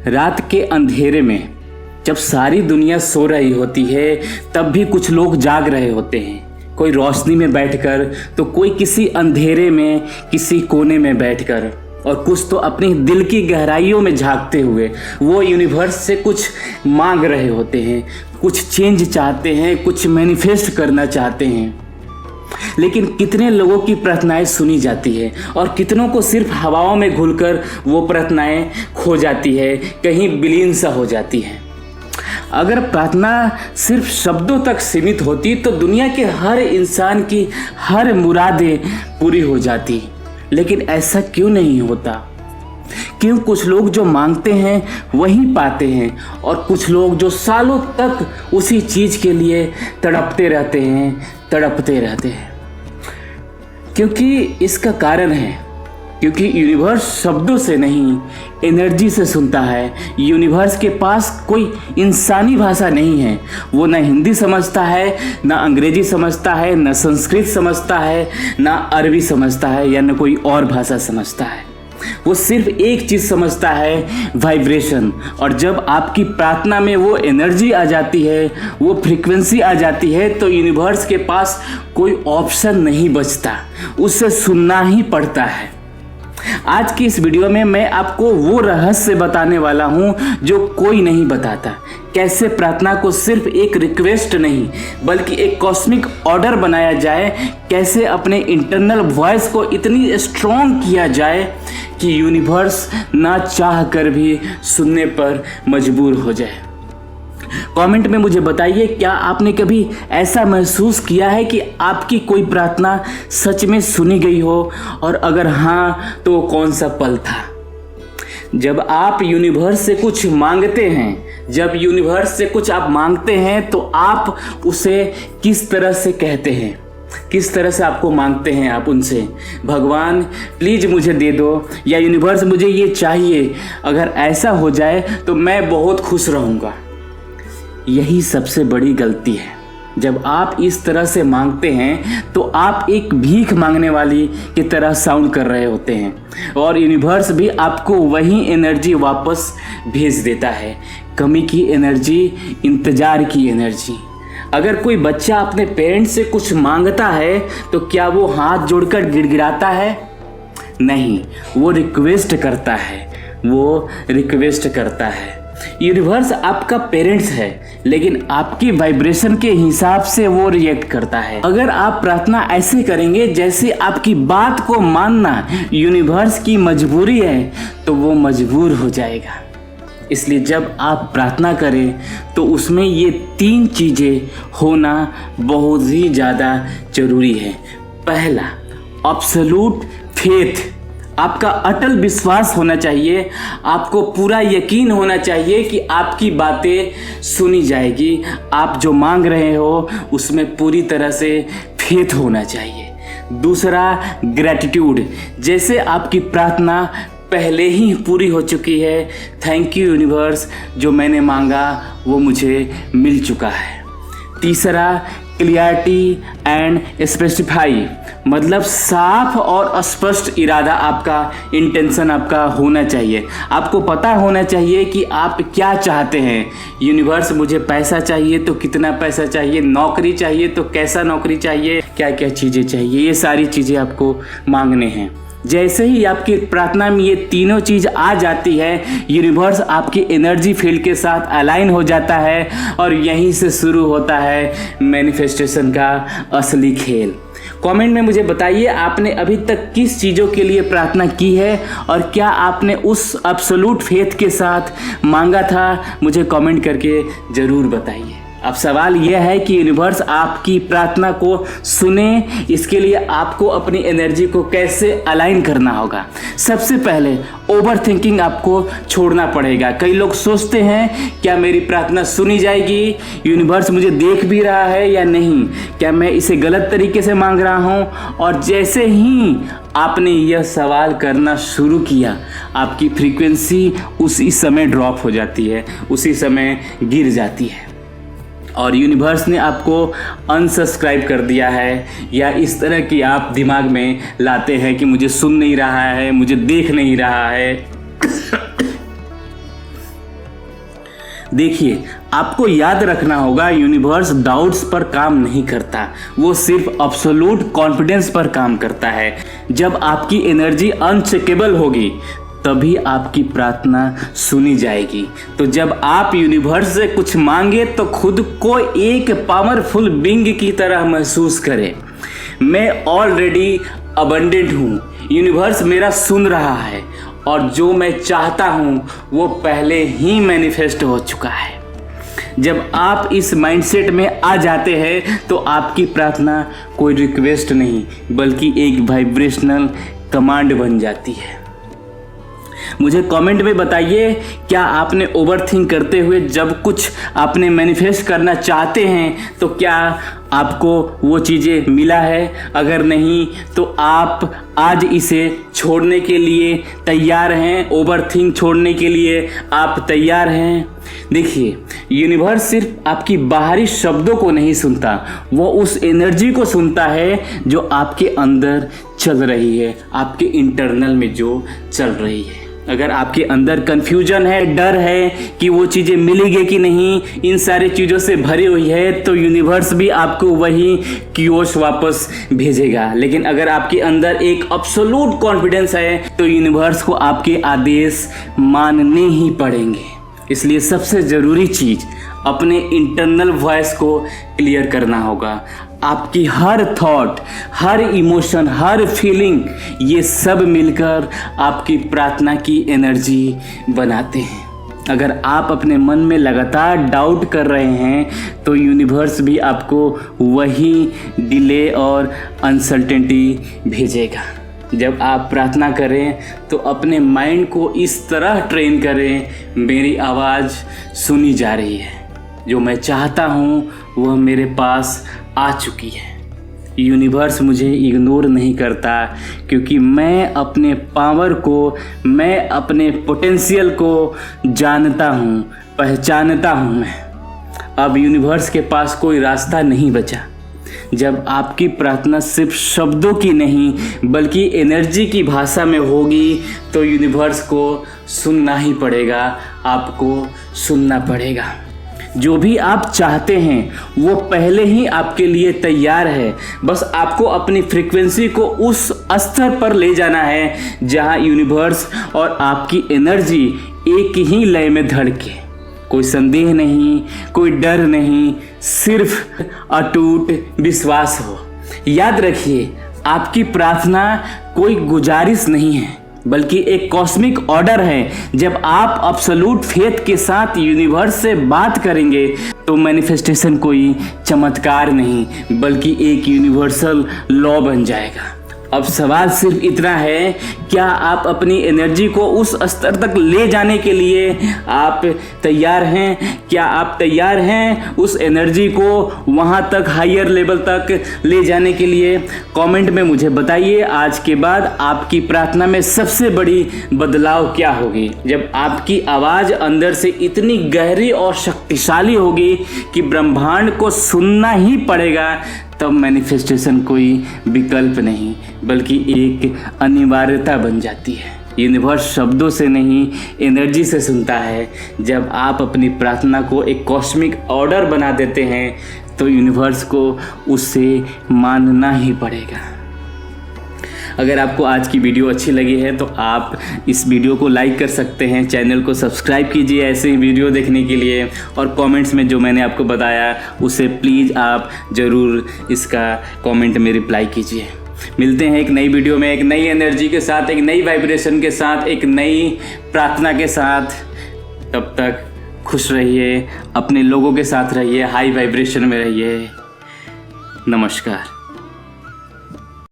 रात के अंधेरे में जब सारी दुनिया सो रही होती है तब भी कुछ लोग जाग रहे होते हैं। कोई रोशनी में बैठकर तो कोई किसी अंधेरे में किसी कोने में बैठकर, और कुछ तो अपनी दिल की गहराइयों में झांकते हुए वो यूनिवर्स से कुछ मांग रहे होते हैं, कुछ चेंज चाहते हैं, कुछ मैनिफेस्ट करना चाहते हैं। लेकिन कितने लोगों की प्रार्थनाएं सुनी जाती है और कितनों को सिर्फ हवाओं में घुलकर वो प्रार्थनाएं खो जाती है, कहीं विलीन सा हो जाती है। अगर प्रार्थना सिर्फ शब्दों तक सीमित होती तो दुनिया के हर इंसान की हर मुरादें पूरी हो जाती, लेकिन ऐसा क्यों नहीं होता? क्यों कुछ लोग जो मांगते हैं वही पाते हैं और कुछ लोग जो सालों तक उसी चीज़ के लिए तड़पते रहते हैं? क्योंकि इसका कारण है क्योंकि यूनिवर्स शब्दों से नहीं, एनर्जी से सुनता है। यूनिवर्स के पास कोई इंसानी भाषा नहीं है। वो ना हिंदी समझता है, ना अंग्रेजी समझता है, ना संस्कृत समझता है, ना अरबी समझता है या ना कोई और भाषा समझता है। वो सिर्फ एक चीज़ समझता है, वाइब्रेशन। और जब आपकी प्रार्थना में वो एनर्जी आ जाती है, वो फ्रीक्वेंसी आ जाती है, तो यूनिवर्स के पास कोई ऑप्शन नहीं बचता, उसे सुनना ही पड़ता है। आज की इस वीडियो में मैं आपको वो रहस्य बताने वाला हूँ जो कोई नहीं बताता। कैसे प्रार्थना को सिर्फ एक रिक्वेस्ट नहीं बल्कि एक कॉस्मिक ऑर्डर बनाया जाए, कैसे अपने इंटरनल वॉइस को इतनी स्ट्रॉन्ग किया जाए कि यूनिवर्स ना चाह कर भी सुनने पर मजबूर हो जाए। कमेंट में मुझे बताइए, क्या आपने कभी ऐसा महसूस किया है कि आपकी कोई प्रार्थना सच में सुनी गई हो, और अगर हाँ तो कौन सा पल था? जब आप यूनिवर्स से कुछ मांगते हैं, जब यूनिवर्स से कुछ आप मांगते हैं तो आप उसे किस तरह से कहते हैं, किस तरह से आपको मांगते हैं आप उनसे? भगवान प्लीज़ मुझे दे दो, या यूनिवर्स मुझे ये चाहिए, अगर ऐसा हो जाए तो मैं बहुत खुश रहूँगा। यही सबसे बड़ी गलती है। जब आप इस तरह से मांगते हैं तो आप एक भीख मांगने वाली की तरह साउंड कर रहे होते हैं, और यूनिवर्स भी आपको वही एनर्जी वापस भेज देता है। कमी की एनर्जी, इंतजार की एनर्जी। अगर कोई बच्चा अपने पेरेंट्स से कुछ मांगता है तो क्या वो हाथ जोड़कर गिड़गिड़ाता है? नहीं, वो रिक्वेस्ट करता है। यूनिवर्स आपका पेरेंट्स है, लेकिन आपकी वाइब्रेशन के हिसाब से वो रिएक्ट करता है। अगर आप प्रार्थना ऐसे करेंगे जैसे आपकी बात को मानना यूनिवर्स की मजबूरी है, तो वो मजबूर हो जाएगा। इसलिए जब आप प्रार्थना करें तो उसमें ये 3 चीज़ें होना बहुत ही ज़्यादा जरूरी है। पहला, एब्सोल्यूट फेथ। आपका अटल विश्वास होना चाहिए, आपको पूरा यकीन होना चाहिए कि आपकी बातें सुनी जाएगी। आप जो मांग रहे हो उसमें पूरी तरह से फेथ होना चाहिए। दूसरा, ग्रैटिट्यूड। जैसे आपकी प्रार्थना पहले ही पूरी हो चुकी है, थैंक यू यूनिवर्स, जो मैंने मांगा वो मुझे मिल चुका है। तीसरा, क्लियरिटी एंड स्पेसिफाई। मतलब साफ और स्पष्ट इरादा आपका, इंटेंशन आपका होना चाहिए। आपको पता होना चाहिए कि आप क्या चाहते हैं। यूनिवर्स मुझे पैसा चाहिए तो कितना पैसा चाहिए, नौकरी चाहिए तो कैसा नौकरी चाहिए, क्या क्या चीज़ें चाहिए, ये सारी चीज़ें आपको मांगने हैं। जैसे ही आपकी प्रार्थना में ये तीनों चीज़ आ जाती है, यूनिवर्स आपकी एनर्जी फील्ड के साथ अलाइन हो जाता है, और यहीं से शुरू होता है मैनिफेस्टेशन का असली खेल। कमेंट में मुझे बताइए, आपने अभी तक किस चीज़ों के लिए प्रार्थना की है और क्या आपने उस एब्सोल्यूट फेथ के साथ मांगा था? मुझे कमेंट करके ज़रूर बताइए। अब सवाल यह है कि यूनिवर्स आपकी प्रार्थना को सुने, इसके लिए आपको अपनी एनर्जी को कैसे अलाइन करना होगा। सबसे पहले ओवर थिंकिंग आपको छोड़ना पड़ेगा। कई लोग सोचते हैं, क्या मेरी प्रार्थना सुनी जाएगी, यूनिवर्स मुझे देख भी रहा है या नहीं, क्या मैं इसे गलत तरीके से मांग रहा हूँ? और जैसे ही आपने यह सवाल करना शुरू किया, आपकी फ्रीक्वेंसी उसी समय ड्रॉप हो जाती है, उसी समय गिर जाती है, और यूनिवर्स ने आपको अनसब्सक्राइब कर दिया है, या इस तरह की आप दिमाग में लाते हैं कि मुझे सुन नहीं रहा है, मुझे देख नहीं रहा है। देखिए, आपको याद रखना होगा, यूनिवर्स डाउट्स पर काम नहीं करता, वो सिर्फ एब्सोल्यूट कॉन्फिडेंस पर काम करता है। जब आपकी एनर्जी अनचेकेबल होगी तभी आपकी प्रार्थना सुनी जाएगी। तो जब आप यूनिवर्स से कुछ मांगे तो खुद को एक पावरफुल बीइंग की तरह महसूस करें। मैं ऑलरेडी अबंडेंट हूँ, यूनिवर्स मेरा सुन रहा है और जो मैं चाहता हूँ वो पहले ही मैनिफेस्ट हो चुका है। जब आप इस माइंडसेट में आ जाते हैं तो आपकी प्रार्थना कोई रिक्वेस्ट नहीं बल्कि एक वाइब्रेशनल कमांड बन जाती है। मुझे कमेंट में बताइए, क्या आपने ओवरथिंक करते हुए जब कुछ आपने मैनिफेस्ट करना चाहते हैं तो क्या आपको वो चीज़ें मिला है? अगर नहीं तो आप आज इसे छोड़ने के लिए तैयार हैं, ओवरथिंक छोड़ने के लिए आप तैयार हैं? देखिए, यूनिवर्स सिर्फ आपकी बाहरी शब्दों को नहीं सुनता, वो उस एनर्जी को सुनता है जो आपके अंदर चल रही है, आपके इंटरनल में जो चल रही है। अगर आपके अंदर कंफ्यूजन है, डर है कि वो चीज़ें मिलेगी कि नहीं, इन सारी चीज़ों से भरी हुई है, तो यूनिवर्स भी आपको वही क्योश वापस भेजेगा। लेकिन अगर आपके अंदर एक एब्सोल्यूट कॉन्फिडेंस है तो यूनिवर्स को आपके आदेश मानने ही पड़ेंगे। इसलिए सबसे ज़रूरी चीज़ अपने इंटरनल वॉइस को क्लियर करना होगा। आपकी हर थॉट, हर इमोशन, हर फीलिंग, ये सब मिलकर आपकी प्रार्थना की एनर्जी बनाते हैं। अगर आप अपने मन में लगातार डाउट कर रहे हैं तो यूनिवर्स भी आपको वही डिले और अनसर्टेनिटी भेजेगा। जब आप प्रार्थना करें तो अपने माइंड को इस तरह ट्रेन करें, मेरी आवाज़ सुनी जा रही है, जो मैं चाहता हूँ वह मेरे पास आ चुकी है। यूनिवर्स मुझे इग्नोर नहीं करता क्योंकि मैं अपने पावर को, मैं अपने पोटेंशियल को जानता हूँ, पहचानता हूँ मैं। अब यूनिवर्स के पास कोई रास्ता नहीं बचा। जब आपकी प्रार्थना सिर्फ शब्दों की नहीं बल्कि एनर्जी की भाषा में होगी तो यूनिवर्स को सुनना ही पड़ेगा, आपको सुनना पड़ेगा। जो भी आप चाहते हैं वो पहले ही आपके लिए तैयार है, बस आपको अपनी फ्रीक्वेंसी को उस स्तर पर ले जाना है जहां यूनिवर्स और आपकी एनर्जी एक ही लय में धड़के। कोई संदेह नहीं, कोई डर नहीं, सिर्फ अटूट विश्वास हो। याद रखिए, आपकी प्रार्थना कोई गुजारिश नहीं है बल्कि एक कॉस्मिक ऑर्डर है। जब आप एब्सोल्यूट फेथ के साथ यूनिवर्स से बात करेंगे तो मैनिफेस्टेशन कोई चमत्कार नहीं बल्कि एक यूनिवर्सल लॉ बन जाएगा। अब सवाल सिर्फ इतना है, क्या आप अपनी एनर्जी को उस स्तर तक ले जाने के लिए आप तैयार हैं? क्या आप तैयार हैं उस एनर्जी को वहां तक, हायर लेवल तक ले जाने के लिए? कमेंट में मुझे बताइए, आज के बाद आपकी प्रार्थना में सबसे बड़ी बदलाव क्या होगी? जब आपकी आवाज़ अंदर से इतनी गहरी और शक्तिशाली होगी कि ब्रह्मांड को सुनना ही पड़ेगा, तब मैनिफेस्टेशन कोई विकल्प नहीं बल्कि एक अनिवार्यता बन जाती है। यूनिवर्स शब्दों से नहीं, एनर्जी से सुनता है। जब आप अपनी प्रार्थना को एक कॉस्मिक ऑर्डर बना देते हैं तो यूनिवर्स को उससे मानना ही पड़ेगा। अगर आपको आज की वीडियो अच्छी लगी है तो आप इस वीडियो को लाइक कर सकते हैं, चैनल को सब्सक्राइब कीजिए ऐसे ही वीडियो देखने के लिए, और कमेंट्स में जो मैंने आपको बताया उसे प्लीज़ आप ज़रूर इसका कमेंट में रिप्लाई कीजिए। मिलते हैं एक नई वीडियो में, एक नई एनर्जी के साथ, एक नई वाइब्रेशन के साथ, एक नई प्रार्थना के साथ। तब तक खुश रहिए, अपने लोगों के साथ रहिए, हाई वाइब्रेशन में रहिए। नमस्कार।